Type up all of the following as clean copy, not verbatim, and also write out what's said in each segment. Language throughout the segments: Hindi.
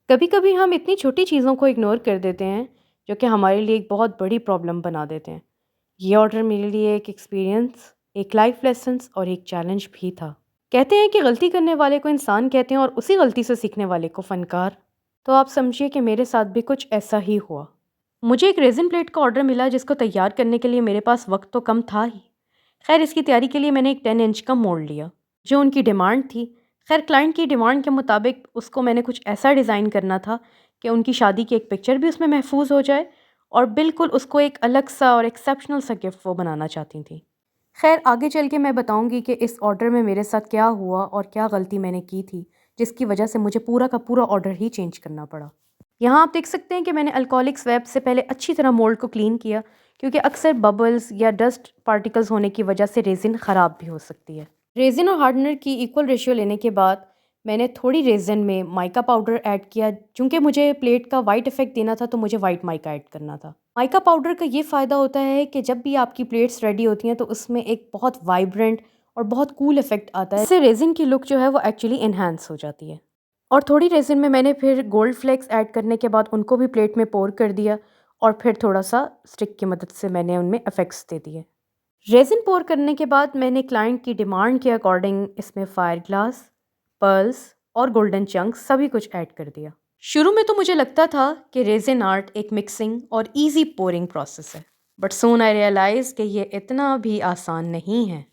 कभी कभी हम इतनी छोटी चीज़ों को इग्नोर कर देते हैं जो कि हमारे लिए एक बहुत बड़ी प्रॉब्लम बना देते हैं। ये ऑर्डर मेरे लिए एक एक्सपीरियंस, एक लाइफ लेसन्स और एक चैलेंज भी था। कहते हैं कि गलती करने वाले को इंसान कहते हैं और उसी गलती से सीखने वाले को फनकार। तो आप समझिए कि मेरे साथ भी कुछ ऐसा ही हुआ। मुझे एक रेजिन प्लेट का ऑर्डर मिला जिसको तैयार करने के लिए मेरे पास वक्त तो कम था ही। खैर, इसकी तैयारी के लिए मैंने एक 10 इंच का मोल्ड लिया जो उनकी डिमांड थी। खैर, क्लाइंट की डिमांड के मुताबिक उसको मैंने कुछ ऐसा डिज़ाइन करना था कि उनकी शादी की एक पिक्चर भी उसमें महफूज हो जाए और बिल्कुल उसको एक अलग सा और एक्सेप्शनल सा गिफ्ट वो बनाना चाहती थी। खैर, आगे चल के मैं बताऊंगी कि इस ऑर्डर में मेरे साथ क्या हुआ और क्या गलती मैंने की थी जिसकी वजह से मुझे पूरा का पूरा ऑर्डर ही चेंज करना पड़ा। यहाँ आप देख सकते हैं कि मैंने अल्कोहलिक स्वैप से पहले अच्छी तरह मोल्ड को क्लीन किया, क्योंकि अक्सर बबल्स या डस्ट पार्टिकल्स होने की वजह से रेजिन ख़राब भी हो सकती है। रेजिन और हार्डनर की इक्वल रेशियो लेने के बाद मैंने थोड़ी रेजिन में माइका पाउडर ऐड किया। चूँकि मुझे प्लेट का वाइट इफेक्ट देना था तो मुझे वाइट माइका ऐड करना था। माइका पाउडर का ये फ़ायदा होता है कि जब भी आपकी प्लेट्स रेडी होती हैं तो उसमें एक बहुत वाइब्रेंट और बहुत कूल इफेक्ट आता है। इससे रेजिन की लुक जो है वो एक्चुअली इन्हांस हो जाती है। और थोड़ी रेजिन में मैंने फिर गोल्ड फ्लेक्स ऐड करने के बाद उनको भी प्लेट में पोर कर दिया और फिर थोड़ा सा स्टिक की मदद से मैंने उनमें इफेक्ट्स दे दिए। रेजिन पोर करने के बाद मैंने क्लाइंट की डिमांड के अकॉर्डिंग इसमें फायर ग्लास, पर्ल्स और गोल्डन चंक्स सभी कुछ ऐड कर दिया। शुरू में तो मुझे लगता था कि रेजिन आर्ट एक मिक्सिंग और इजी पोरिंग प्रोसेस है, बट सून आई रियलाइज कि ये इतना भी आसान नहीं है।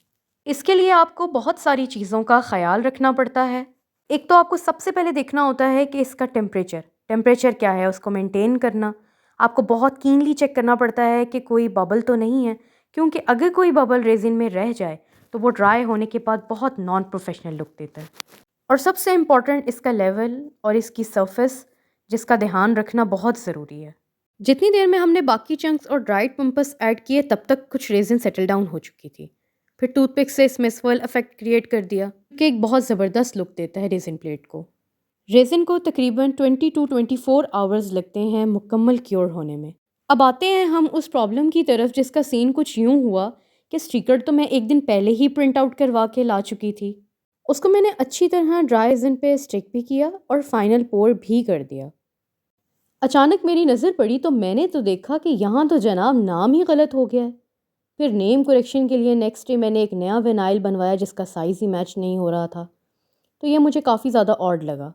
इसके लिए आपको बहुत सारी चीज़ों का ख्याल रखना पड़ता है। एक तो आपको सबसे पहले देखना होता है कि इसका टेम्परेचर क्या है, उसको मेंटेन करना। आपको बहुत कीनली चेक करना पड़ता है कि कोई बबल तो नहीं है, क्योंकि अगर कोई बबल रेजिन में रह जाए तो वो ड्राई होने के बाद बहुत नॉन प्रोफेशनल लुक देता है। और सबसे इम्पॉर्टेंट इसका लेवल और इसकी सरफेस, जिसका ध्यान रखना बहुत ज़रूरी है। जितनी देर में हमने बाकी चंक्स और ड्राइड पम्पस ऐड किए तब तक कुछ रेजिन सेटल डाउन हो चुकी थी। फिर टूथपिक से इसमें स्वर्ल इफेक्ट क्रिएट कर दिया कि एक बहुत ज़बरदस्त लुक देता है रेजिन प्लेट को। रेजिन को तकरीबन 20 टू 24 आवर्स लगते हैं मुकम्मल क्योर होने में। अब आते हैं हम उस प्रॉब्लम की तरफ जिसका सीन कुछ यूँ हुआ कि स्टिकर तो मैं एक दिन पहले ही प्रिंट आउट करवा के ला चुकी थी। उसको मैंने अच्छी तरह ड्राई रेजिन पे स्टिक भी किया और फाइनल पोर भी कर दिया। अचानक मेरी नज़र पड़ी तो मैंने तो देखा कि यहाँ तो जनाब नाम ही गलत हो गया है। फिर नेम करेक्शन के लिए नेक्स्ट डे मैंने एक नया विनाइल बनवाया जिसका साइज़ ही मैच नहीं हो रहा था। तो ये मुझे काफ़ी ज़्यादा ऑड लगा।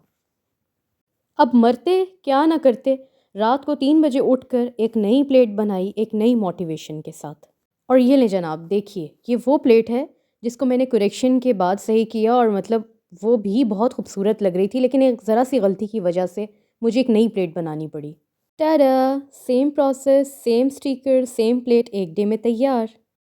अब मरते क्या ना करते, रात को 3 बजे उठकर एक नई प्लेट बनाई एक नई मोटिवेशन के साथ। और ये ले जनाब देखिए, ये वो प्लेट है जिसको मैंने करेक्शन के बाद सही किया, और मतलब वो भी बहुत खूबसूरत लग रही थी, लेकिन एक ज़रा सी गलती की वजह से मुझे एक नई प्लेट बनानी पड़ी। Tada! Same process, same sticker, same plate, एक डे में तैयार।